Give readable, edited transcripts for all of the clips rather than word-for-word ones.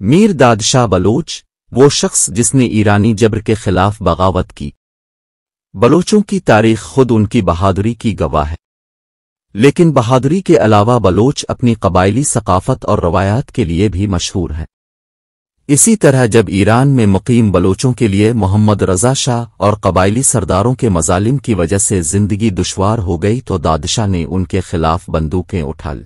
میر دادشاہ بلوچ وہ شخص جس نے ایرانی جبر کے خلاف بغاوت کی۔ بلوچوں کی تاریخ خود ان کی بہادری کی گواہ ہے، لیکن بہادری کے علاوہ بلوچ اپنی قبائلی ثقافت اور روایات کے لیے بھی مشہور ہیں۔ اسی طرح جب ایران میں مقیم بلوچوں کے لیے محمد رضا شاہ اور قبائلی سرداروں کے مظالم کی وجہ سے زندگی دشوار ہو گئی تو دادشاہ نے ان کے خلاف بندوقیں اٹھا لی۔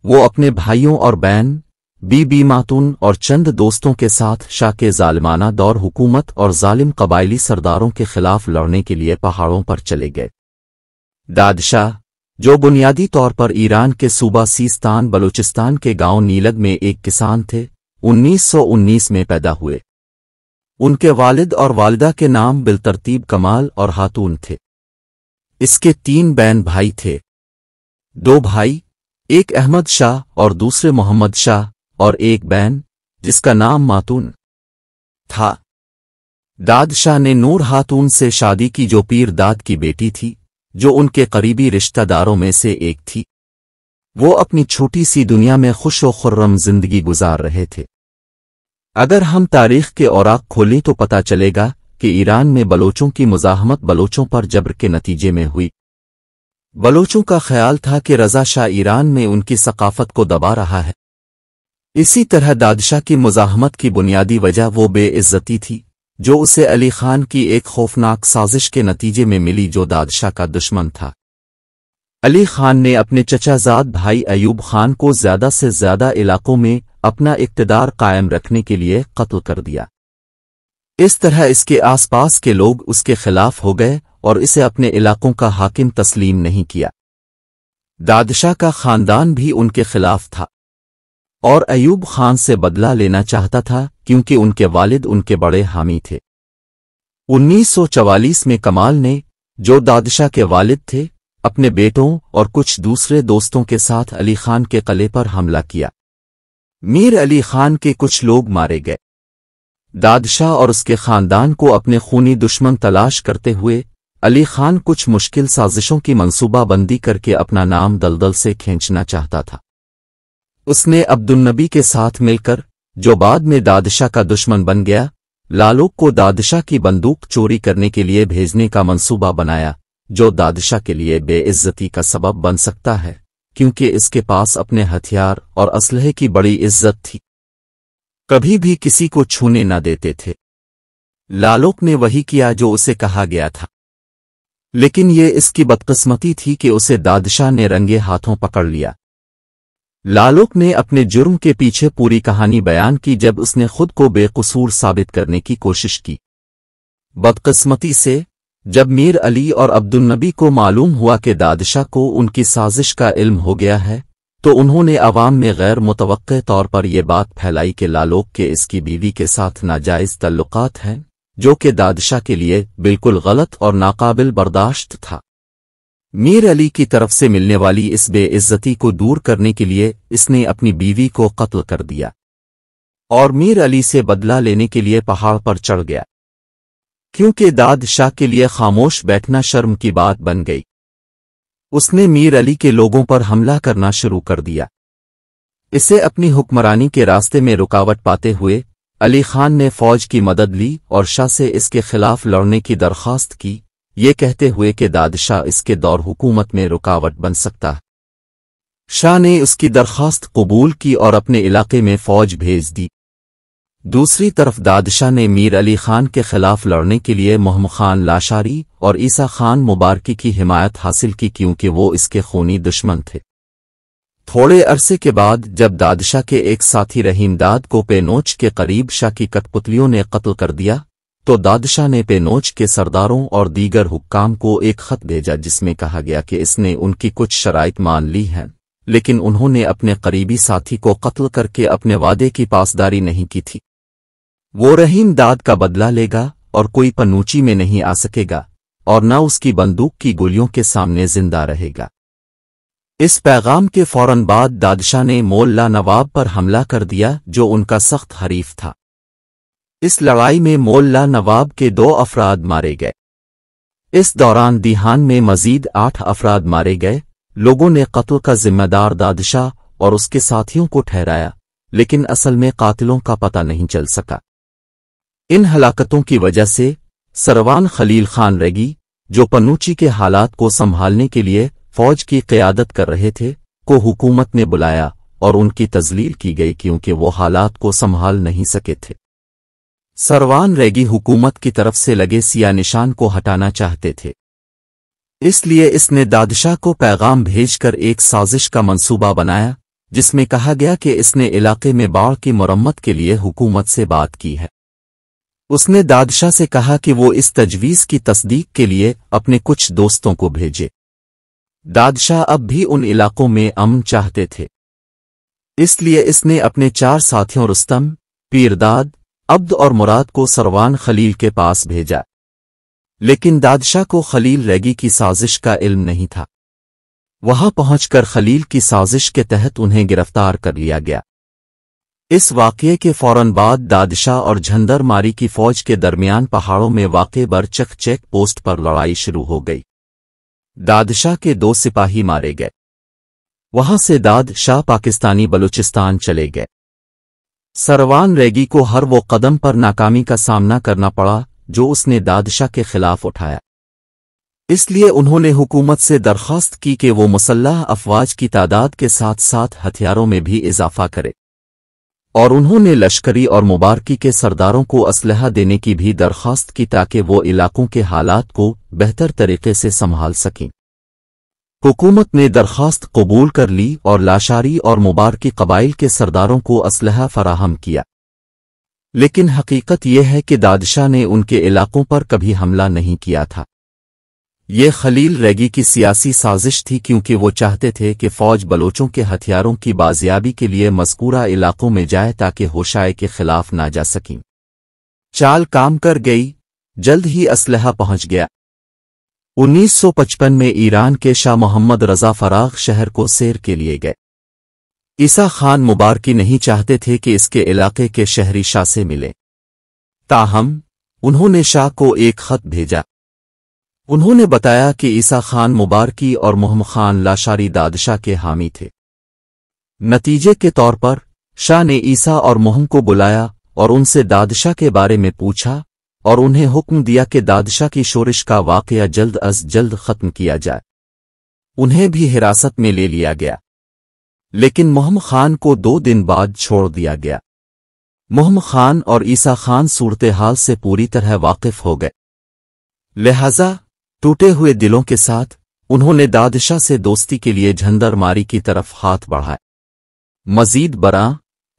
وہ اپنے بھائیوں اور بہن بی بی ماتون اور چند دوستوں کے ساتھ شاہ کے ظالمانہ دور حکومت اور ظالم قبائلی سرداروں کے خلاف لڑنے کے لیے پہاڑوں پر چلے گئے۔ دادشاہ، جو بنیادی طور پر ایران کے صوبہ سیستان بلوچستان کے گاؤں نیلگ میں ایک کسان تھے، 1919 میں پیدا ہوئے۔ ان کے والد اور والدہ کے نام بالترتیب کمال اور خاتون تھے۔ اس کے 3 بہن بھائی تھے، 2 بھائی، ایک احمد شاہ اور دوسرے محمد شاہ، اور ایک بہن جس کا نام ماتون تھا۔ دادشاہ نے نور خاتون سے شادی کی جو پیر داد کی بیٹی تھی، جو ان کے قریبی رشتہ داروں میں سے ایک تھی۔ وہ اپنی چھوٹی سی دنیا میں خوش و خرم زندگی گزار رہے تھے۔ اگر ہم تاریخ کے اوراق کھولیں تو پتہ چلے گا کہ ایران میں بلوچوں کی مزاحمت بلوچوں پر جبر کے نتیجے میں ہوئی۔ بلوچوں کا خیال تھا کہ رضا شاہ ایران میں ان کی ثقافت کو دبا رہا ہے۔ اسی طرح دادشاہ کی مزاحمت کی بنیادی وجہ وہ بے عزتی تھی جو اسے علی خان کی ایک خوفناک سازش کے نتیجے میں ملی، جو دادشاہ کا دشمن تھا۔ علی خان نے اپنے چچا زاد بھائی ایوب خان کو زیادہ سے زیادہ علاقوں میں اپنا اقتدار قائم رکھنے کے لیے قتل کر دیا۔ اس طرح اس کے آس پاس کے لوگ اس کے خلاف ہو گئے اور اسے اپنے علاقوں کا حاکم تسلیم نہیں کیا۔ دادشاہ کا خاندان بھی ان کے خلاف تھا اور ایوب خان سے بدلہ لینا چاہتا تھا کیونکہ ان کے والد ان کے بڑے حامی تھے۔ 1944 میں کمال نے، جو دادشاہ کے والد تھے، اپنے بیٹوں اور کچھ دوسرے دوستوں کے ساتھ علی خان کے قلعے پر حملہ کیا۔ میر علی خان کے کچھ لوگ مارے گئے۔ دادشاہ اور اس کے خاندان کو اپنے خونی دشمن تلاش کرتے ہوئے علی خان کچھ مشکل سازشوں کی منصوبہ بندی کر کے اپنا نام دلدل سے کھینچنا چاہتا تھا۔ اس نے عبدالنبی کے ساتھ مل کر، جو بعد میں دادشاہ کا دشمن بن گیا، لالوک کو دادشاہ کی بندوق چوری کرنے کے لیے بھیجنے کا منصوبہ بنایا، جو دادشاہ کے لیے بے عزتی کا سبب بن سکتا ہے کیونکہ اس کے پاس اپنے ہتھیار اور اسلحے کی بڑی عزت تھی۔ کبھی بھی کسی کو چھونے نہ دیتے تھے۔ لالوک نے وہی کیا جو اسے کہا گیا تھا، لیکن یہ اس کی بدقسمتی تھی کہ اسے دادشاہ نے رنگے ہاتھوں پکڑ لیا۔ لالوک نے اپنے جرم کے پیچھے پوری کہانی بیان کی جب اس نے خود کو بے قصور ثابت کرنے کی کوشش کی۔ بدقسمتی سے جب میر علی اور عبدالنبی کو معلوم ہوا کہ دادشاہ کو ان کی سازش کا علم ہو گیا ہے تو انہوں نے عوام میں غیر متوقع طور پر یہ بات پھیلائی کہ لالوک کے اس کی بیوی کے ساتھ ناجائز تعلقات ہیں، جو کہ دادشاہ کے لیے بالکل غلط اور ناقابل برداشت تھا۔ میر علی کی طرف سے ملنے والی اس بے عزتی کو دور کرنے کے لیے اس نے اپنی بیوی کو قتل کر دیا اور میر علی سے بدلہ لینے کے لیے پہاڑ پر چڑھ گیا، کیونکہ دادشاہ کے لیے خاموش بیٹھنا شرم کی بات بن گئی۔ اس نے میر علی کے لوگوں پر حملہ کرنا شروع کر دیا۔ اسے اپنی حکمرانی کے راستے میں رکاوٹ پاتے ہوئے علی خان نے فوج کی مدد لی اور شاہ سے اس کے خلاف لڑنے کی درخواست کی، یہ کہتے ہوئے کہ دادشاہ اس کے دور حکومت میں رکاوٹ بن سکتا ہے۔ شاہ نے اس کی درخواست قبول کی اور اپنے علاقے میں فوج بھیج دی۔ دوسری طرف دادشاہ نے میر علی خان کے خلاف لڑنے کے لیے محمد خان لاشاری اور عیسیٰ خان مبارکی کی حمایت حاصل کی کیونکہ وہ اس کے خونی دشمن تھے۔ تھوڑے عرصے کے بعد جب دادشاہ کے ایک ساتھی رحیم داد کو پینوچ کے قریب شاہ کی کٹپتلیوں نے قتل کر دیا تو دادشاہ نے پینوچ کے سرداروں اور دیگر حکام کو ایک خط بھیجا جس میں کہا گیا کہ اس نے ان کی کچھ شرائط مان لی ہیں، لیکن انہوں نے اپنے قریبی ساتھی کو قتل کر کے اپنے وعدے کی پاسداری نہیں کی تھی۔ وہ رحیم داد کا بدلہ لے گا اور کوئی پنوچی میں نہیں آ سکے گا اور نہ اس کی بندوق کی گولیوں کے سامنے زندہ رہے گا۔ اس پیغام کے فوراً بعد دادشاہ نے مولا نواب پر حملہ کر دیا جو ان کا سخت حریف تھا۔ اس لڑائی میں مولا نواب کے 2 افراد مارے گئے۔ اس دوران دیہان میں مزید 8 افراد مارے گئے۔ لوگوں نے قتل کا ذمہ دار دادشاہ اور اس کے ساتھیوں کو ٹھہرایا، لیکن اصل میں قاتلوں کا پتہ نہیں چل سکا۔ ان ہلاکتوں کی وجہ سے سروان خلیل خان ریگی، جو پنوچی کے حالات کو سنبھالنے کے لیے فوج کی قیادت کر رہے تھے، کو حکومت نے بلایا اور ان کی تذلیل کی گئی کیونکہ وہ حالات کو سنبھال نہیں سکے تھے۔ سروان ریگی حکومت کی طرف سے لگے سیاہ نشان کو ہٹانا چاہتے تھے، اس لیے اس نے دادشاہ کو پیغام بھیج کر ایک سازش کا منصوبہ بنایا جس میں کہا گیا کہ اس نے علاقے میں باڑھ کی مرمت کے لیے حکومت سے بات کی ہے۔ اس نے دادشاہ سے کہا کہ وہ اس تجویز کی تصدیق کے لیے اپنے کچھ دوستوں کو بھیجے۔ دادشاہ اب بھی ان علاقوں میں امن چاہتے تھے، اس لیے اس نے اپنے 4 ساتھیوں رستم، پیرداد، عبد اور مراد کو سروان خلیل کے پاس بھیجا، لیکن دادشاہ کو خلیل ریگی کی سازش کا علم نہیں تھا۔ وہاں پہنچ کر خلیل کی سازش کے تحت انہیں گرفتار کر لیا گیا۔ اس واقعے کے فوراً بعد دادشاہ اور جھندر ماری کی فوج کے درمیان پہاڑوں میں واقع برچک چیک پوسٹ پر لڑائی شروع ہو گئی۔ دادشاہ کے 2 سپاہی مارے گئے۔ وہاں سے دادشاہ پاکستانی بلوچستان چلے گئے۔ سروان ریگی کو ہر وہ قدم پر ناکامی کا سامنا کرنا پڑا جو اس نے دادشاہ کے خلاف اٹھایا، اس لیے انہوں نے حکومت سے درخواست کی کہ وہ مسلح افواج کی تعداد کے ساتھ ساتھ ہتھیاروں میں بھی اضافہ کرے، اور انہوں نے لشکری اور مبارکی کے سرداروں کو اسلحہ دینے کی بھی درخواست کی تاکہ وہ علاقوں کے حالات کو بہتر طریقے سے سنبھال سکیں۔ حکومت نے درخواست قبول کر لی اور لاشاری اور مبارکی قبائل کے سرداروں کو اسلحہ فراہم کیا، لیکن حقیقت یہ ہے کہ دادشاہ نے ان کے علاقوں پر کبھی حملہ نہیں کیا تھا۔ یہ خلیل ریگی کی سیاسی سازش تھی کیونکہ وہ چاہتے تھے کہ فوج بلوچوں کے ہتھیاروں کی بازیابی کے لیے مذکورہ علاقوں میں جائے تاکہ ہوشائے کے خلاف نہ جا سکیں۔ چال کام کر گئی، جلد ہی اسلحہ پہنچ گیا۔ 1955 میں ایران کے شاہ محمد رضا فراغ شہر کو سیر کے لیے گئے۔ عیسیٰ خان مبارکی نہیں چاہتے تھے کہ اس کے علاقے کے شہری شاہ سے ملے، تاہم انہوں نے شاہ کو ایک خط بھیجا۔ انہوں نے بتایا کہ عیسیٰ خان مبارکی اور محمد خان لاشاری دادشاہ کے حامی تھے۔ نتیجے کے طور پر شاہ نے عیسیٰ اور محمد کو بلایا اور ان سے دادشاہ کے بارے میں پوچھا اور انہیں حکم دیا کہ دادشاہ کی شورش کا واقعہ جلد از جلد ختم کیا جائے۔ انہیں بھی حراست میں لے لیا گیا، لیکن محمد خان کو 2 دن بعد چھوڑ دیا گیا۔ محمد خان اور عیسیٰ خان صورتحال سے پوری طرح واقف ہو گئے، لہذا ٹوٹے ہوئے دلوں کے ساتھ انہوں نے دادشاہ سے دوستی کے لیے جھندر ماری کی طرف ہاتھ بڑھائے۔ مزید برآں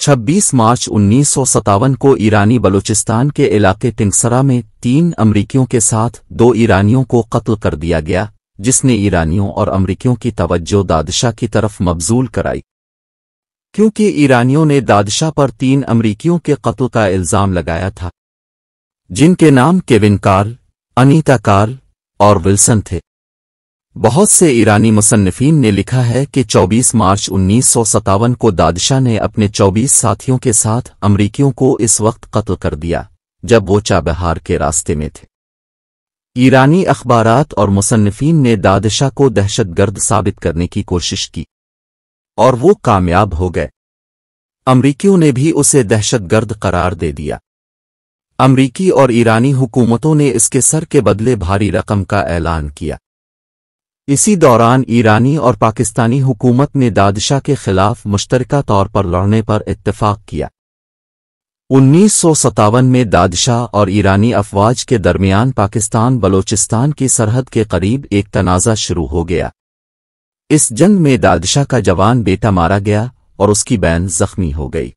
26 مارچ 1957 کو ایرانی بلوچستان کے علاقے ٹنگسرا میں 3 امریکیوں کے ساتھ 2 ایرانیوں کو قتل کر دیا گیا، جس نے ایرانیوں اور امریکیوں کی توجہ دادشاہ کی طرف مبذول کرائی، کیونکہ ایرانیوں نے دادشاہ پر 3 امریکیوں کے قتل کا الزام لگایا تھا، جن کے نام کیون کارل، انیتا کارل اور ولسن تھے۔ بہت سے ایرانی مصنفین نے لکھا ہے کہ 24 مارچ 1957 کو دادشاہ نے اپنے 24 ساتھیوں کے ساتھ امریکیوں کو اس وقت قتل کر دیا جب وہ چابہار کے راستے میں تھے۔ ایرانی اخبارات اور مصنفین نے دادشاہ کو دہشت گرد ثابت کرنے کی کوشش کی اور وہ کامیاب ہو گئے۔ امریکیوں نے بھی اسے دہشت گرد قرار دے دیا۔ امریکی اور ایرانی حکومتوں نے اس کے سر کے بدلے بھاری رقم کا اعلان کیا۔ اسی دوران ایرانی اور پاکستانی حکومت نے دادشاہ کے خلاف مشترکہ طور پر لڑنے پر اتفاق کیا۔ 1957 میں دادشاہ اور ایرانی افواج کے درمیان پاکستان بلوچستان کی سرحد کے قریب ایک تنازع شروع ہو گیا۔ اس جنگ میں دادشاہ کا جوان بیٹا مارا گیا اور اس کی بہن زخمی ہو گئی۔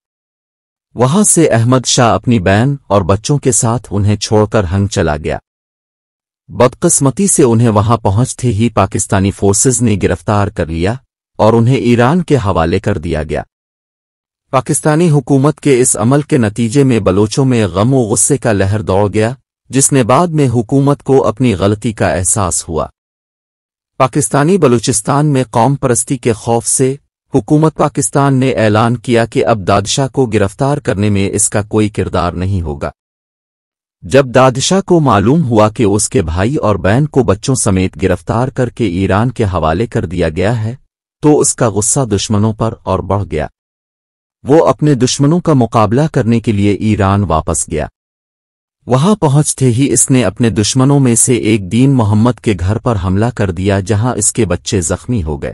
وہاں سے احمد شاہ اپنی بہن اور بچوں کے ساتھ انہیں چھوڑ کر ہنگ چلا گیا۔ بدقسمتی سے انہیں وہاں پہنچتے ہی پاکستانی فورسز نے گرفتار کر لیا اور انہیں ایران کے حوالے کر دیا گیا۔ پاکستانی حکومت کے اس عمل کے نتیجے میں بلوچوں میں غم و غصے کا لہر دوڑ گیا، جس نے بعد میں حکومت کو اپنی غلطی کا احساس ہوا۔ پاکستانی بلوچستان میں قوم پرستی کے خوف سے حکومت پاکستان نے اعلان کیا کہ اب دادشاہ کو گرفتار کرنے میں اس کا کوئی کردار نہیں ہوگا۔ جب دادشاہ کو معلوم ہوا کہ اس کے بھائی اور بہن کو بچوں سمیت گرفتار کر کے ایران کے حوالے کر دیا گیا ہے تو اس کا غصہ دشمنوں پر اور بڑھ گیا۔ وہ اپنے دشمنوں کا مقابلہ کرنے کے لیے ایران واپس گیا۔ وہاں پہنچتے ہی اس نے اپنے دشمنوں میں سے ایک دین محمد کے گھر پر حملہ کر دیا، جہاں اس کے بچے زخمی ہو گئے۔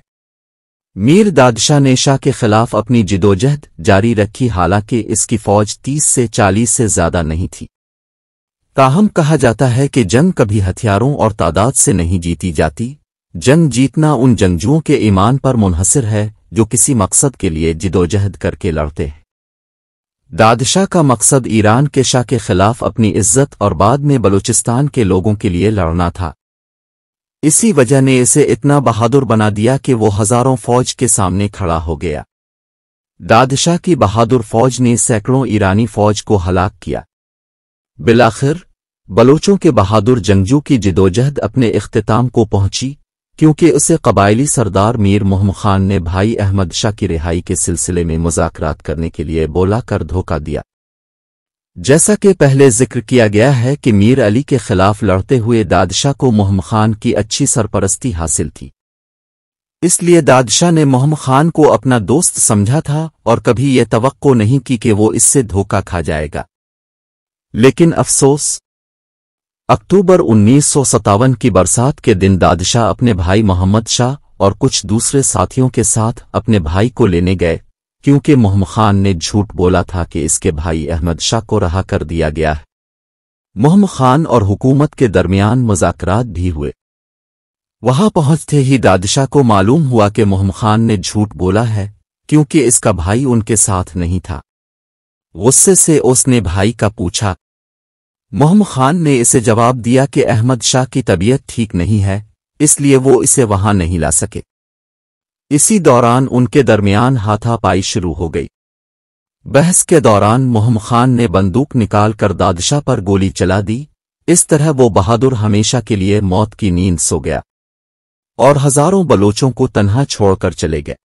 میر دادشاہ نے شاہ کے خلاف اپنی جدوجہد جاری رکھی، حالانکہ اس کی فوج 30 سے 40 سے زیادہ نہیں تھی۔ تاہم کہا جاتا ہے کہ جنگ کبھی ہتھیاروں اور تعداد سے نہیں جیتی جاتی، جنگ جیتنا ان جنگجوؤں کے ایمان پر منحصر ہے جو کسی مقصد کے لیے جدوجہد کر کے لڑتے ہیں۔ دادشاہ کا مقصد ایران کے شاہ کے خلاف اپنی عزت اور بعد میں بلوچستان کے لوگوں کے لیے لڑنا تھا۔ اسی وجہ نے اسے اتنا بہادر بنا دیا کہ وہ ہزاروں فوج کے سامنے کھڑا ہو گیا۔ دادشاہ کی بہادر فوج نے سینکڑوں ایرانی فوج کو ہلاک کیا۔ بالآخر بلوچوں کے بہادر جنگجو کی جدوجہد اپنے اختتام کو پہنچی، کیونکہ اسے قبائلی سردار میر محمد خان نے بھائی احمد شاہ کی رہائی کے سلسلے میں مذاکرات کرنے کے لیے بولا کر دھوکہ دیا۔ جیسا کہ پہلے ذکر کیا گیا ہے کہ میر علی کے خلاف لڑتے ہوئے دادشاہ کو محمد خان کی اچھی سرپرستی حاصل تھی، اس لیے دادشاہ نے محمد خان کو اپنا دوست سمجھا تھا اور کبھی یہ توقع نہیں کی کہ وہ اس سے دھوکہ کھا جائے گا۔ لیکن افسوس، اکتوبر 1957 کی برسات کے دن دادشاہ اپنے بھائی محمد شاہ اور کچھ دوسرے ساتھیوں کے ساتھ اپنے بھائی کو لینے گئے، کیونکہ محمد خان نے جھوٹ بولا تھا کہ اس کے بھائی احمد شاہ کو رہا کر دیا گیا ہے۔ محمد خان اور حکومت کے درمیان مذاکرات بھی ہوئے۔ وہاں پہنچتے ہی دادشاہ کو معلوم ہوا کہ محمد خان نے جھوٹ بولا ہے، کیونکہ اس کا بھائی ان کے ساتھ نہیں تھا۔ غصے سے اس نے بھائی کا پوچھا۔ محمد خان نے اسے جواب دیا کہ احمد شاہ کی طبیعت ٹھیک نہیں ہے، اس لیے وہ اسے وہاں نہیں لا سکے۔ اسی دوران ان کے درمیان ہاتھا پائی شروع ہو گئی۔ بحث کے دوران محمد خان نے بندوق نکال کر دادشاہ پر گولی چلا دی۔ اس طرح وہ بہادر ہمیشہ کے لیے موت کی نیند سو گیا اور ہزاروں بلوچوں کو تنہا چھوڑ کر چلے گئے۔